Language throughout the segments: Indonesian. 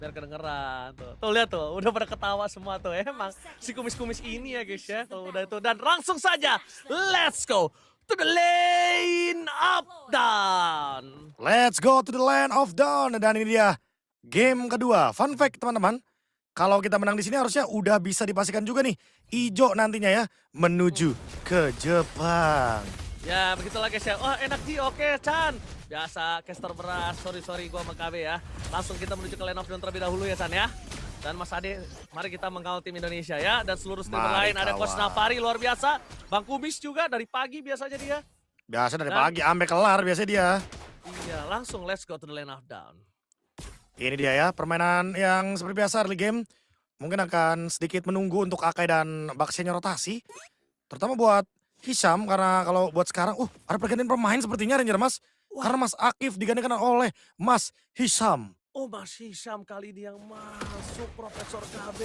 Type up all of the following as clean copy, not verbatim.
biar kedengeran tuh. Tuh lihat tuh, udah pada ketawa semua tuh. Emang si kumis-kumis ini ya guys ya. Kalau udah itu dan langsung saja let's go to the lane up down. Let's go to the land of dawn. Dan ini dia game kedua. Fun fact teman-teman. Kalau kita menang di sini harusnya udah bisa dipastikan juga nih. Ijo nantinya ya menuju ke Jepang. Ya begitulah guys ya. Oh enak Ji, oke Chan. Biasa caster beras, sorry gua sama KB ya. Langsung kita menuju ke lane of dawn terlebih dahulu ya Chan ya. Dan Mas Ade, mari kita mengawal tim Indonesia ya. Dan seluruh streamer Mari lain ada Coach kawal. Nafari luar biasa. Bang Kumis juga dari pagi biasanya dia. Biasa dari Dan- pagi sampai kelar biasanya dia. Iya langsung let's go to the lane of dawn. Ini dia ya permainan yang seperti biasa early game. Mungkin akan sedikit menunggu untuk Akai dan Baksianya rotasi. Terutama buat Hisham karena kalau buat sekarang ada pergantian pemain sepertinya Ranger Mas. Wah. Karena Mas Akif digantikan oleh Mas Hisham. Oh Mas Hisham kali ini yang masuk Profesor KB.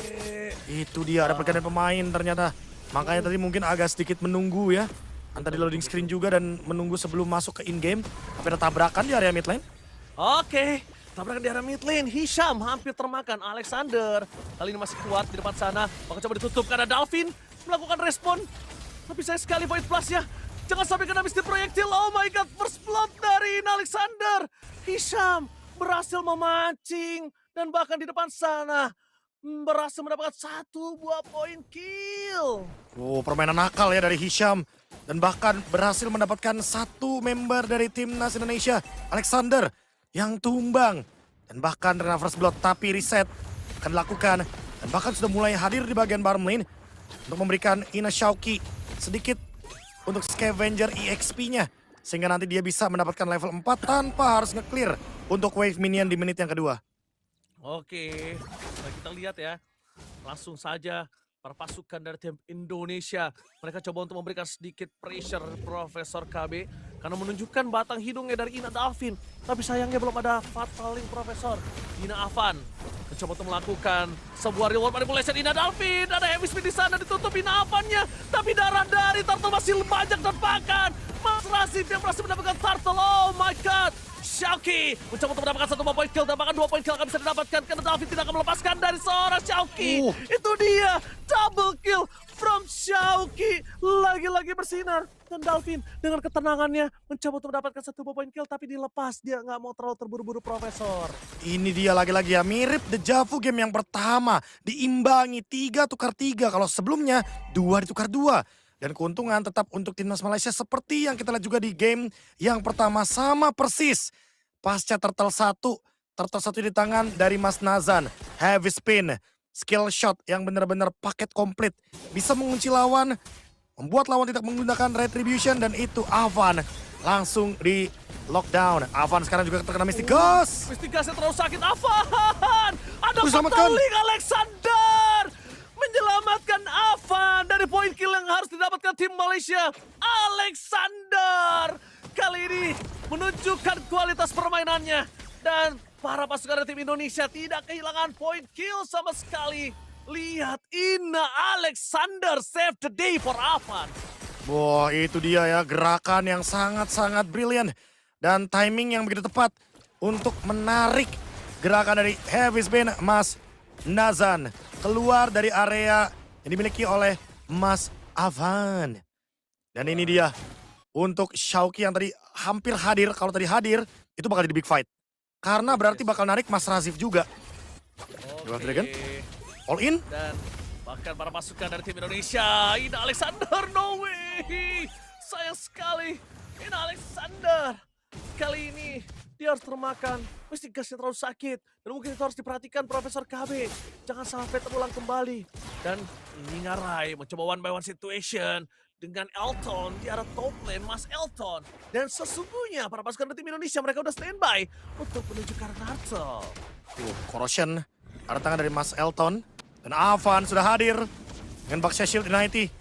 Itu dia ada pergantian pemain ternyata. Makanya tadi mungkin agak sedikit menunggu ya. Antara di loading screen juga dan menunggu sebelum masuk ke in game. Tapi ada tabrakan di area mid lane. Oke, tabrakan di arah mid lane. Hisham hampir termakan. Alexander kali ini masih kuat di depan sana. Bakal coba ditutup karena Dalvin melakukan respon. Tapi saya sekali void plusnya. Jangan sampai kena misty proyektil. Oh my god, first blood dari Alexander. Hisham berhasil memancing. Dan bahkan di depan sana berhasil mendapatkan 1 buah poin kill. Permainan nakal ya dari Hisham. Dan bahkan berhasil mendapatkan 1 member dari timnas Indonesia, Alexander, yang tumbang. Dan bahkan terkena first blood, tapi reset akan dilakukan. Dan bahkan sudah mulai hadir di bagian bottom lane untuk memberikan Ina Shauki sedikit untuk scavenger EXP-nya. Sehingga nanti dia bisa mendapatkan level 4 tanpa harus nge-clear untuk wave minion di menit yang kedua. Oke, nah kita lihat ya. Langsung saja para pasukan dari tim Indonesia. Mereka coba untuk memberikan sedikit pressure Profesor KB. Karena menunjukkan batang hidungnya dari Ina Dalvin. Tapi sayangnya belum ada fataling Profesor. Ina Avan mencoba untuk melakukan sebuah reward manipulation. Ina Dalvin, ada heavy speed di sana ditutup Ina Avannya. Tapi darah dari Turtle masih banyak dan bahkan Mas Rasif yang berhasil mendapatkan Turtle. Oh my god. Shauki mencoba untuk mendapatkan 1 poin kill dan bahkan 2 poin kill akan bisa didapatkan karena Dalvin tidak akan melepaskan dari seorang Shauki. Itu dia double kill from Shauki. Lagi-lagi bersinar dan Dalvin dengan ketenangannya mencoba untuk mendapatkan 1 poin kill tapi dilepas. Dia nggak mau terlalu terburu-buru Profesor. Ini dia lagi-lagi ya, mirip Dejavu game yang pertama. Diimbangi 3 tukar 3, kalau sebelumnya 2 ditukar 2. Dan keuntungan tetap untuk timnas Malaysia seperti yang kita lihat juga di game yang pertama sama persis. Pasca Turtle 1 di tangan dari Mas Nazan. Heavy spin, skill shot yang benar-benar paket komplit. Bisa mengunci lawan, membuat lawan tidak menggunakan retribution dan itu Avan langsung di lockdown. Avan sekarang juga terkena Mystic Ghost. Mystic Ghost terlalu sakit. Avan! Ada Selamatkan. fataling Alexander! Menyelamatkan Avan dari poin kill yang harus didapatkan tim Malaysia. Alexander kali ini menunjukkan kualitas permainannya. Dan para pasukan dari tim Indonesia tidak kehilangan poin kill sama sekali. Lihat Ina Alexander save the day for Avan. Wah, itu dia ya, gerakan yang sangat-sangat brilian. Dan timing yang begitu tepat untuk menarik gerakan dari Heavy Spin Mas Nazan keluar dari area yang dimiliki oleh Mas Avan. Dan ini dia untuk Shauki yang tadi hampir hadir. Kalau tadi hadir, itu bakal jadi big fight. Karena berarti bakal narik Mas Razif juga. Dua Dragon. All in. Dan bahkan para pasukan dari tim Indonesia. Ina Alexander, no way. Sayang sekali. Ina Alexander. Kali ini dia harus termakan. Mesti gasnya terlalu sakit. Dan mungkin itu harus diperhatikan Profesor KB. Jangan sampai terulang kembali. Dan ini Ngarai mencoba one by one situation. Dengan Elton di arah top lane, Mas Elton. Dan sesungguhnya para pasukan dari tim Indonesia mereka udah standby untuk menuju ke arah Turtle. Corrosion. Ada tangan dari Mas Elton. Dan Avan sudah hadir. Dengan Baksha Shield Unity.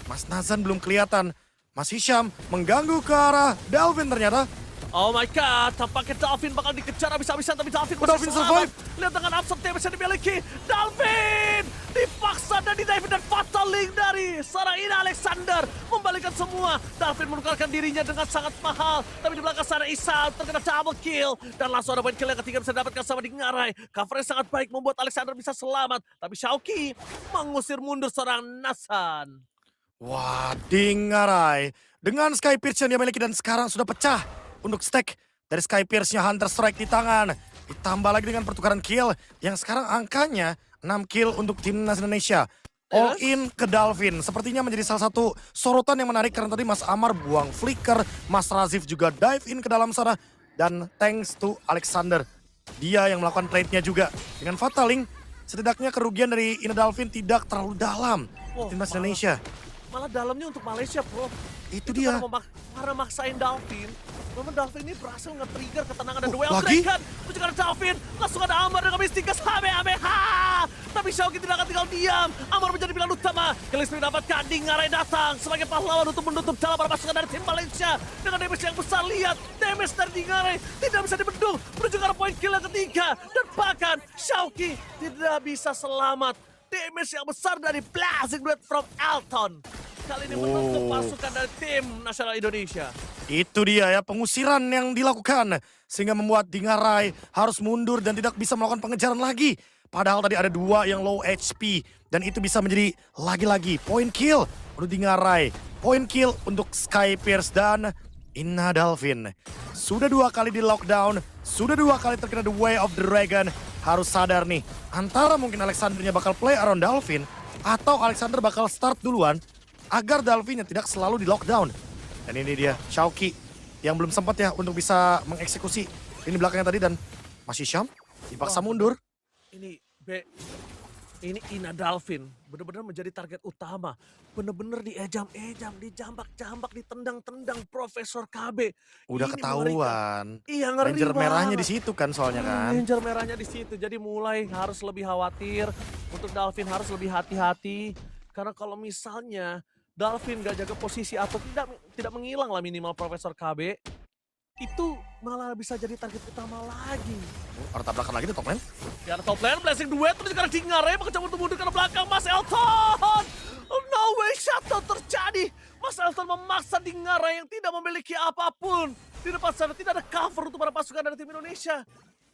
Mas Nazan belum kelihatan. Mas Hisham mengganggu ke arah Dalvin ternyata. Oh my god, tampaknya Dalvin bakal dikejar habis-habisan tapi Dalvin masih Dalvin selamat. survive. Lihat dengan absurd yang bisa dimiliki. Dalvin dipaksa dan didive dan fatal. Fatal Link dari seorang Ina Alexander membalikkan semua. Dalvin menukarkan dirinya dengan sangat mahal, tapi di belakang sana Isam terkena double kill dan langsung ada point kill yang ketiga bisa dapatkan sama di Ngarai. Cover yang sangat baik membuat Alexander bisa selamat, tapi Shauki mengusir mundur seorang Nasan. Wah, Dingarai. Dengan Sky Pierce yang dia miliki dan sekarang sudah pecah untuk stack dari Sky Pierce-nya Hunter Strike di tangan. Ditambah lagi dengan pertukaran kill yang sekarang angkanya 6 kill untuk timnas Indonesia. All in ke Dalvin. Sepertinya menjadi salah satu sorotan yang menarik karena tadi Mas Amar buang flicker, Mas Razif juga dive in ke dalam sana. Dan thanks to Alexander, dia yang melakukan trade-nya juga. Dengan Fatal Link, setidaknya kerugian dari Ina Dalvin tidak terlalu dalam timnas Indonesia. Malah dalamnya untuk Malaysia, bro. Itu dia. Karena maksain Dalvin. Memang Dalvin ini berhasil nge-trigger ketenangan dan duel lagi? Dragon. Menuju ke Dalvin. Langsung ada Amar dengan Mystica Kamehameha. Tapi Shauki tidak akan tinggal diam. Amar menjadi pilihan utama. Killing spree dapatkan. Dingarai datang sebagai pahlawan untuk menutup jalan para pasukan dari tim Malaysia. Dengan damage yang besar, lihat. Damage dari Dingarai tidak bisa dibendung. Menuju ke arah point kill yang ketiga. Dan bahkan Shauki tidak bisa selamat. Damage yang besar dari Blazing Duet from Elton. Kali ini menutup pasukan dari tim nasional Indonesia. Itu dia ya, pengusiran yang dilakukan. Sehingga membuat Dingarai harus mundur dan tidak bisa melakukan pengejaran lagi. Padahal tadi ada 2 yang low HP. Dan itu bisa menjadi lagi-lagi point kill untuk Dingarai. Point kill untuk Sky Pierce dan Ina Dalvin. Sudah 2 kali di lockdown. Sudah 2 kali terkena The Way of the Dragon. Harus sadar nih, antara mungkin Alexandernya bakal play around Dalvin. Atau Alexander bakal start duluan. Agar Dalvinnya tidak selalu di lockdown. Dan ini dia, Shauki yang belum sempat ya untuk bisa mengeksekusi ini belakangnya tadi dan masih Syam dipaksa mundur. Ini ini Ina Dalvin benar-benar menjadi target utama. Benar-benar diejam-ejam, dijambak-jambak, ditendang-tendang Profesor KB. Udah Ini ketahuan. Iya, ngeri Ranger merahnya banget. di situ kan soalnya kan. Ranger merahnya di situ. Jadi mulai harus lebih khawatir. Untuk Dalvin harus lebih hati-hati. Karena kalau misalnya Dalvin gak jaga posisi atau tidak menghilang lah minimal Profesor KB, itu malah bisa jadi target utama lagi. Orang tabrakan lagi di top lane. Di arah top lane, Blazing Duet, terus sekarang Dingarai mengejar untuk mundur ke belakang Mas Elton. No way, shutdown terjadi. Mas Elton memaksa Dingarai yang tidak memiliki apapun. Di depan sana tidak ada cover untuk para pasukan dari tim Indonesia.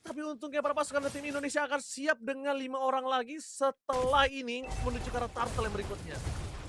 Tapi untungnya para pasukan dari tim Indonesia akan siap dengan 5 orang lagi setelah ini menuju ke arah turtle yang berikutnya.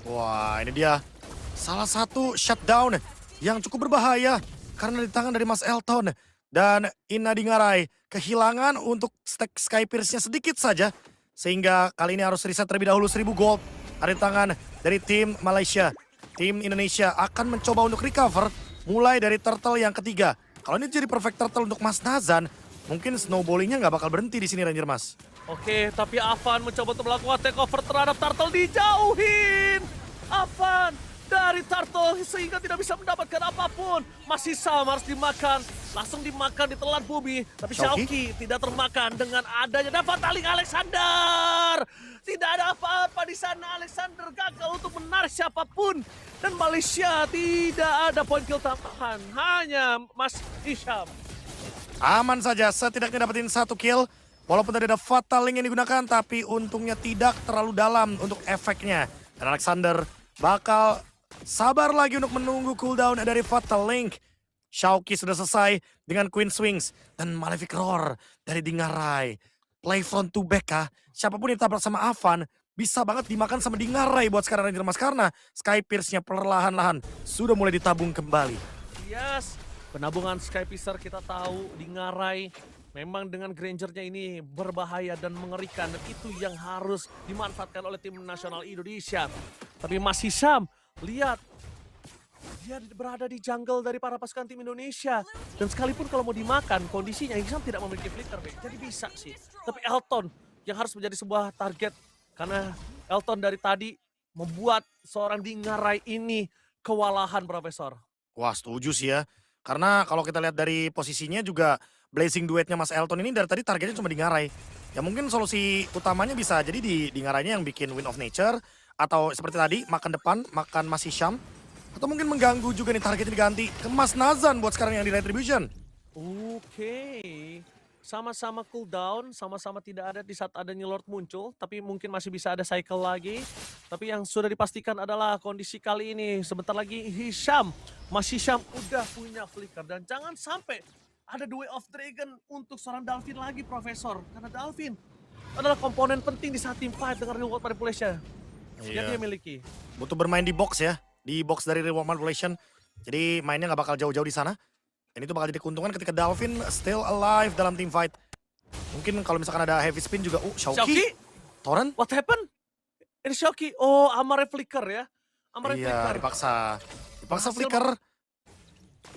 Wah, ini dia salah satu shutdown yang cukup berbahaya karena di tangan dari Mas Elton dan Ina Dingarai kehilangan untuk stack Sky Pierce-nya sedikit saja sehingga kali ini harus reset terlebih dahulu 1000 gold ada di tangan dari tim Malaysia. Tim Indonesia akan mencoba untuk recover mulai dari turtle yang ketiga. Kalau ini jadi perfect turtle untuk Mas Nazan, mungkin snowballingnya nggak bakal berhenti di sini Ranger Mas. Oke, tapi Avan mencoba untuk melakukan takeover terhadap Turtle, dijauhin. Avan dari Turtle sehingga tidak bisa mendapatkan apapun. Masih sama harus dimakan. Langsung dimakan, ditelan Bumi. Tapi Shauki tidak termakan dengan adanya dapat taling Alexander. Tidak ada apa-apa di sana. Alexander gagal untuk menarik siapapun. Dan Malaysia tidak ada poin kill tambahan. Hanya Mas Hisham. Aman saja, setidaknya dapetin 1 kill. Walaupun tadi ada Fatal Link yang digunakan, tapi untungnya tidak terlalu dalam untuk efeknya. Dan Alexander bakal sabar lagi untuk menunggu cooldown dari Fatal Link. Shauki sudah selesai dengan Queen Swings dan Malefic Roar dari Dingarai. Play front to back kah? Siapapun yang tabrak sama Avan bisa banget dimakan sama Dingarai buat sekarang Ranger Mas. Karena Sky Pierce-nya perlahan-lahan sudah mulai ditabung kembali. Yes, penabungan Sky Piercer kita tahu Dingarai memang dengan Granger-nya ini berbahaya dan mengerikan. Dan itu yang harus dimanfaatkan oleh tim nasional Indonesia. Tapi Mas Hisham, lihat. Dia berada di jungle dari para pasukan tim Indonesia. Dan sekalipun kalau mau dimakan, kondisinya Hisham tidak memiliki flicker. Jadi bisa sih. Tapi Elton yang harus menjadi sebuah target. Karena Elton dari tadi membuat seorang Dingarai ini kewalahan, Profesor. Wah, setuju sih ya. Karena kalau kita lihat dari posisinya juga Blazing Duetnya Mas Elton ini dari tadi targetnya cuma Dingarai. Ya mungkin solusi utamanya bisa jadi di Dingarainya yang bikin Wind of Nature. Atau seperti tadi, makan depan, makan Mas Hisham. Atau mungkin mengganggu juga nih targetnya diganti ke Mas Nazan buat sekarang yang di Retribution. Oke. sama-sama cooldown, sama-sama tidak ada di saat adanya Lord muncul, tapi mungkin masih bisa ada cycle lagi. Tapi yang sudah dipastikan adalah kondisi kali ini, sebentar lagi Mas Hisham udah punya flicker. Dan jangan sampai ada The Way of Dragon untuk seorang Dalvin lagi, Profesor. Karena Dalvin adalah komponen penting di saat team fight dengan reward manipulation yang dia miliki. Butuh bermain di box ya, di box dari reward manipulation. Jadi mainnya nggak bakal jauh-jauh di sana. Dan itu bakal jadi keuntungan ketika Dalvin still alive dalam team fight. Mungkin kalau misalkan ada heavy spin juga, Xiaoqi, Torrent. What happened? Ini Xiaoqi, oh Amare flicker ya. Amare Iya, flicker. dipaksa flicker.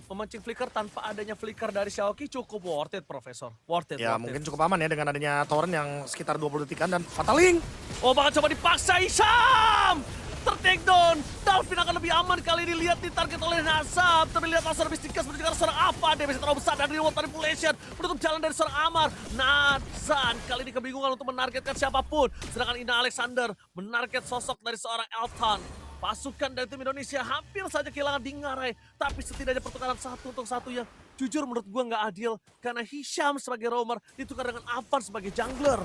Memancing flicker tanpa adanya flicker dari Xiaoqi cukup worth it, Profesor. Worth it, Ya worth mungkin it. cukup aman ya dengan adanya Torrent yang sekitar 20 detikan dan Fataling. Oh, bakal coba dipaksa Hisham! Ter-take down. Dalvin akan lebih aman kali ini, lihat ditarget oleh Nasab. Tapi lihat langsung habis dikas menuju ke seorang Ava. Damage terlalu besar dari reward manipulation. Menutup jalan dari seorang Amar. Nazan kali ini kebingungan untuk menargetkan siapapun. Sedangkan Ina Alexander menarget sosok dari seorang Elton. Pasukan dari tim Indonesia hampir saja kehilangan Dingarai. Tapi setidaknya pertukaran satu untuk satu yang jujur menurut gua nggak adil. Karena Hisham sebagai roamer ditukar dengan Avan sebagai jungler.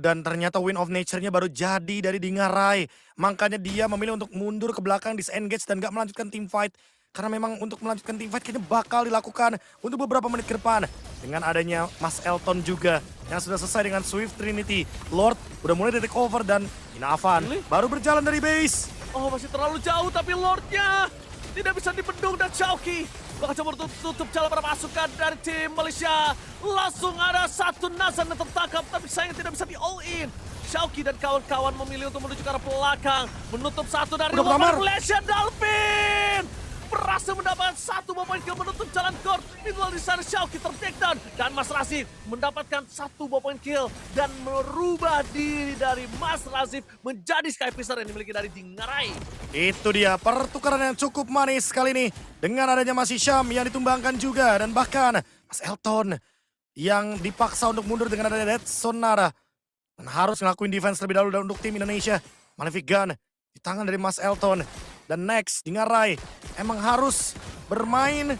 Dan ternyata win of nature-nya baru jadi dari Dingarai. Makanya dia memilih untuk mundur ke belakang, disengage dan gak melanjutkan team fight. Karena memang untuk melanjutkan team fight kayaknya bakal dilakukan untuk beberapa menit ke depan. Dengan adanya Mas Elton juga yang sudah selesai dengan Swift Trinity. Lord udah mulai take over dan Inavan baru berjalan dari base. Oh, masih terlalu jauh tapi Lordnya tidak bisa dibendung dan Xiaoqi bakal coba tutup jalan para pasukan dari tim Malaysia. Langsung ada satu Nazan yang tertangkap tapi sayang tidak bisa di all in. Xiaoqi dan kawan-kawan memilih untuk menuju ke arah belakang. Menutup satu dari Malaysia. Dalvin berhasil mendapatkan satu poin kill menutup jalan core. Meanwhile di sana Xiaoqi ter-takedown dan Mas Razif mendapatkan satu poin kill dan merubah diri dari Mas Razif menjadi Skyfisher yang dimiliki dari Dingarai. Itu dia pertukaran yang cukup manis kali ini dengan adanya Mas Hisham yang ditumbangkan juga dan bahkan Mas Elton yang dipaksa untuk mundur dengan adanya Dead Sonara dan harus ngelakuin defense terlebih dahulu untuk tim Indonesia. Malefic Gun di tangan dari Mas Elton. Dan next, Dingarai emang harus bermain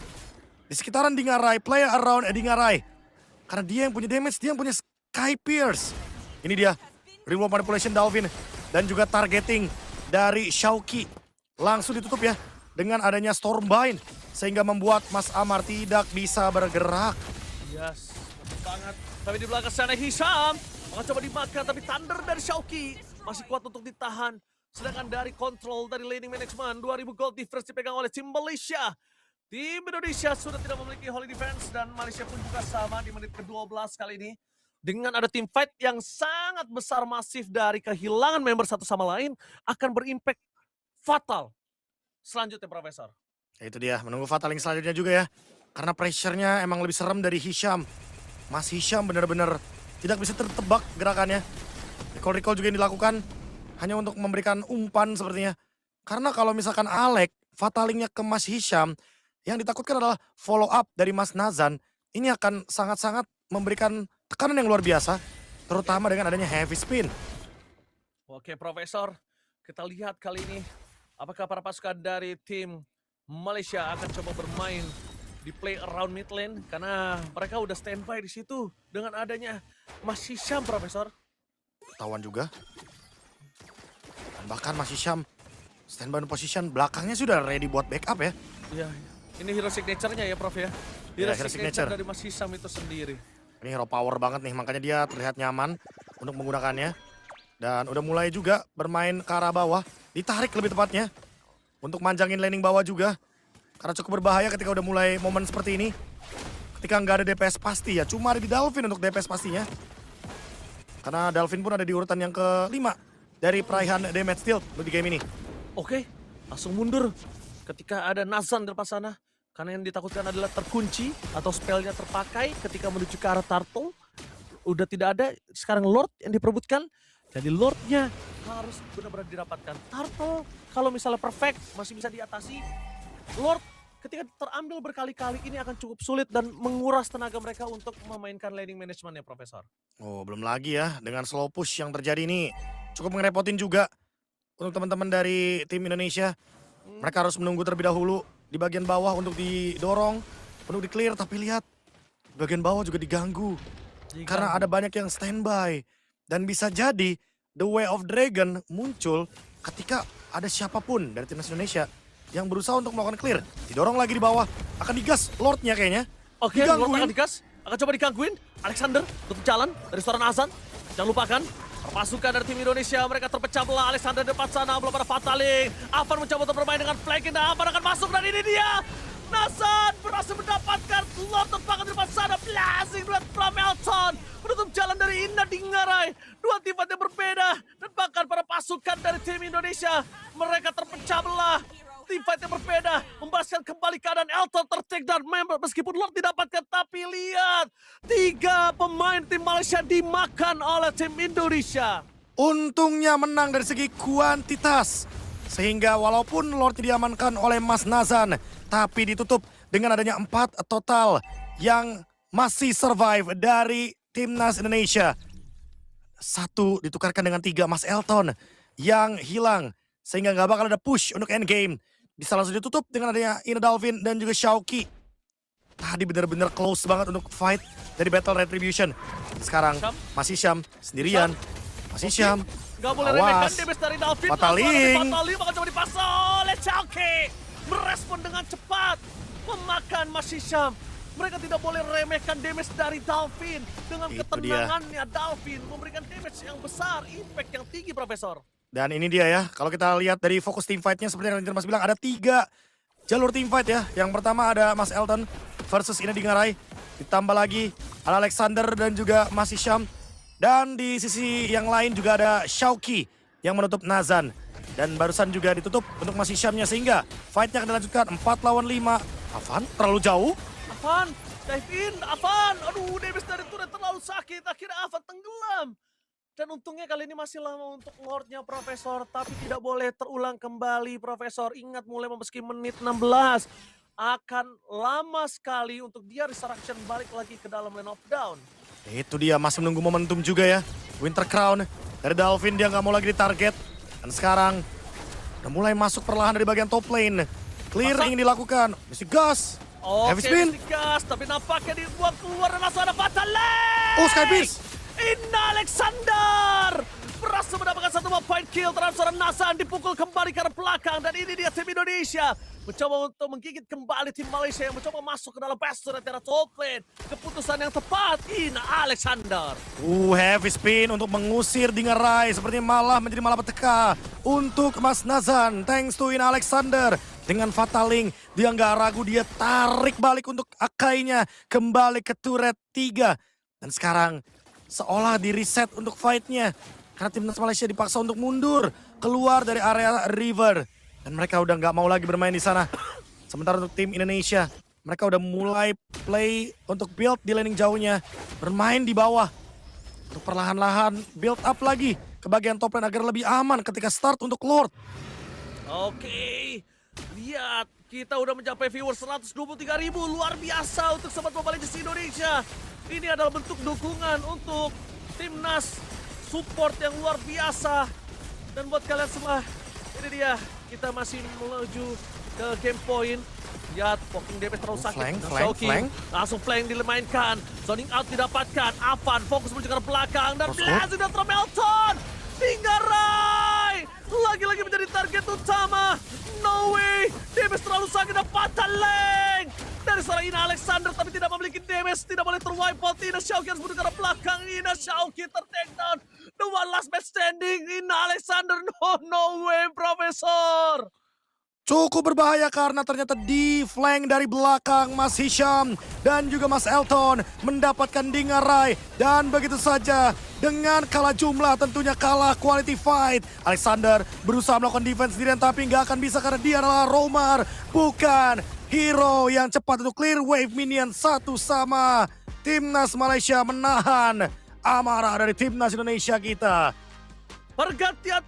di sekitaran Dingarai, play around Dingarai. Karena dia yang punya damage, dia yang punya Sky Pierce. Ini dia, reward manipulation Dalvin dan juga targeting dari Xiaoqi. Langsung ditutup ya dengan adanya Stormbind. Sehingga membuat Mas Amar tidak bisa bergerak. Yes, banget. Tapi di belakang sana Hisham akan coba dimakan, tapi Thunder dari Xiaoqi masih kuat untuk ditahan. Sedangkan dari kontrol dari laning management, 2000 gold difference dipegang oleh tim Malaysia. Tim Indonesia sudah tidak memiliki holy defense dan Malaysia pun juga sama di menit ke-12 kali ini. Dengan ada tim fight yang sangat besar masif dari kehilangan member satu sama lain akan berimpact fatal. Selanjutnya Profesor. Itu dia, menunggu Fataling selanjutnya juga ya. Karena pressure-nya emang lebih serem dari Hisham. Mas Hisham benar-benar tidak bisa tertebak gerakannya. Recall juga yang dilakukan hanya untuk memberikan umpan sepertinya. Karena kalau misalkan Alek, Fatalingnya ke Mas Hisham, yang ditakutkan adalah follow up dari Mas Nazan. Ini akan sangat-sangat memberikan tekanan yang luar biasa, terutama dengan adanya heavy spin. Oke Profesor, kita lihat kali ini apakah para pasukan dari tim Malaysia akan coba bermain di play around mid lane karena mereka udah standby di situ dengan adanya Mas Hisham, Profesor. Ketahuan juga. Dan bahkan Mas Hisham standby position belakangnya sudah ready buat backup ya. Iya, ini hero signature-nya ya Prof ya. Hero signature dari Mas Hisham itu sendiri. Ini hero power banget nih, makanya dia terlihat nyaman untuk menggunakannya. Dan udah mulai juga bermain ke arah bawah, ditarik lebih tepatnya. Untuk manjangin laning bawah juga. Karena cukup berbahaya ketika udah mulai momen seperti ini. Ketika nggak ada DPS pasti ya, cuma ada di Dalvin untuk DPS pastinya. Karena Dalvin pun ada di urutan yang kelima dari peraihan damage dealt di game ini. Oke, langsung mundur ketika ada Nazan di depan sana. Karena yang ditakutkan adalah terkunci atau spellnya terpakai ketika menuju ke arah Turtle. Udah tidak ada, sekarang Lord yang diperebutkan. Jadi Lordnya harus benar-benar didapatkan. Turtle kalau misalnya perfect masih bisa diatasi. Lord ketika terambil berkali-kali ini akan cukup sulit dan menguras tenaga mereka untuk memainkan laning managementnya Profesor. Oh belum lagi ya, dengan slow push yang terjadi ini cukup ngerepotin juga untuk teman-teman dari tim Indonesia. Mereka harus menunggu terlebih dahulu di bagian bawah untuk didorong, untuk di clear, tapi lihat bagian bawah juga diganggu. Karena ada banyak yang standby. Dan bisa jadi The Way of Dragon muncul ketika ada siapapun dari timnas Indonesia yang berusaha untuk melakukan clear. Didorong lagi di bawah. Akan digas Lordnya kayaknya. Oke, Lord akan digas. Akan coba digangguin. Alexander tutup jalan dari seorang Azan. Jangan lupakan, pasukan dari tim Indonesia mereka terpecah belah. Alexander di depan sana, belum ada Fataling. Avan mencoba untuk bermain dengan flanking dan Avan akan masuk dan ini dia. Nazan berhasil mendapatkan Lord tembakan di depan sana. Blazing duet from Elton. Menutup jalan dari Ina Dingarai. Dua tim fight yang berbeda. Dan bahkan para pasukan dari tim Indonesia mereka terpecah belah. Tim fight yang berbeda, membalaskan kembali keadaan Elton ter-take down member meskipun Lord didapatkan. Tapi lihat, 3 pemain tim Malaysia dimakan oleh tim Indonesia. Untungnya menang dari segi kuantitas. Sehingga walaupun Lord diamankan oleh Mas Nazan, tapi ditutup dengan adanya 4 total yang masih survive dari timnas Indonesia. 1 ditukarkan dengan 3 Mas Elton yang hilang. Sehingga nggak bakal ada push untuk endgame. Bisa langsung ditutup dengan adanya Ina Dalvin dan juga Xiaoqi. Tadi benar-benar close banget untuk fight dari Battle Retribution. Sekarang masih Syam sendirian. Masih Syam. Gak boleh remehkan damage dari Dalvin. Fataling. Fataling bakal coba dipasang oleh Xiaoqi. Merespon dengan cepat. Memakan masih Syam. Mereka tidak boleh remehkan damage dari Dalvin. Dengan ketenangannya Dalvin memberikan damage yang besar. Impact yang tinggi, Profesor. Dan ini dia ya, kalau kita lihat dari fokus team fight-nya seperti yang Mas bilang ada 3 jalur team fight ya. Yang pertama ada Mas Elton versus Ina Dingarai. Ditambah lagi ada Alexander dan juga Mas Hisham. Dan di sisi yang lain juga ada Xiaoqi yang menutup Nazan. Dan barusan juga ditutup untuk Mas Hishamnya sehingga fight-nya akan dilanjutkan 4 lawan 5. Avan terlalu jauh. Avan, dive in, Avan. Aduh, damage dari turret terlalu sakit. Akhirnya Avan tenggelam. Dan untungnya kali ini masih lama untuk Lordnya Profesor. Tapi tidak boleh terulang kembali Profesor. Ingat mulai memasuki menit 16. Akan lama sekali untuk dia resurrection balik lagi ke dalam lane of down. Itu dia masih menunggu momentum juga ya. Winter Crown dari Dalvin dia nggak mau lagi ditarget. Dan sekarang udah mulai masuk perlahan dari bagian top lane. Clear ingin dilakukan. Mesti gas. Oke, Heavy spin. mesti gas. Tapi nampaknya dibuang keluar dan langsung ada Fatal Lane. Oh, Sky Beast. Ina Alexander berhasil mendapatkan 1 point kill terhadap seorang Nazan, dipukul kembali ke arah belakang. Dan ini dia tim Indonesia mencoba untuk menggigit kembali tim Malaysia yang mencoba masuk ke dalam bastion dari top lane. Keputusan yang tepat Ina Alexander. Heavy spin untuk mengusir Dingarai. Sepertinya malah menjadi malapetaka untuk Mas Nazan. Thanks to Ina Alexander. Dengan Fataling, dia nggak ragu, dia tarik balik untuk Akainya. Kembali ke turret 3. Dan sekarang seolah di reset untuk fight-nya. Karena timnas Malaysia dipaksa untuk mundur keluar dari area river. Dan mereka udah nggak mau lagi bermain di sana. Sementara untuk tim Indonesia, mereka udah mulai play untuk build di laning jauhnya. Bermain di bawah. Untuk perlahan-lahan build up lagi ke bagian top lane agar lebih aman ketika start untuk Lord. Oke, lihat kita udah mencapai viewers 123.000. Luar biasa untuk Sobat Mobile Legends Indonesia. Ini adalah bentuk dukungan untuk timnas, support yang luar biasa. Dan buat kalian semua, ini dia, kita masih menuju ke game point. Lihat, poking damage terlalu sakit. Flank. Langsung flank dimainkan. Zoning out didapatkan. Avan fokus menuju ke belakang. Dan Blazing dan Melton. Dingarai lagi-lagi menjadi target utama. No way, damage terlalu sakit dan Fataling dari seorang Ina Alexander, tapi tidak memiliki damage, tidak boleh terwipe out. Ina Xiaoqi harus menuju ke belakang. Ina Xiaoqi ter-take down. The one last match standing. Ina Alexander, no way, Profesor. Cukup berbahaya karena ternyata di flank dari belakang Mas Hisham dan juga Mas Elton mendapatkan Dingarai. Dan begitu saja dengan kalah jumlah tentunya kalah quality fight. Alexander berusaha melakukan defense sendirian tapi nggak akan bisa karena dia adalah Roamar. Bukan hero yang cepat untuk clear wave minion 1-1. Timnas Malaysia menahan amarah dari timnas Indonesia kita. Pergantian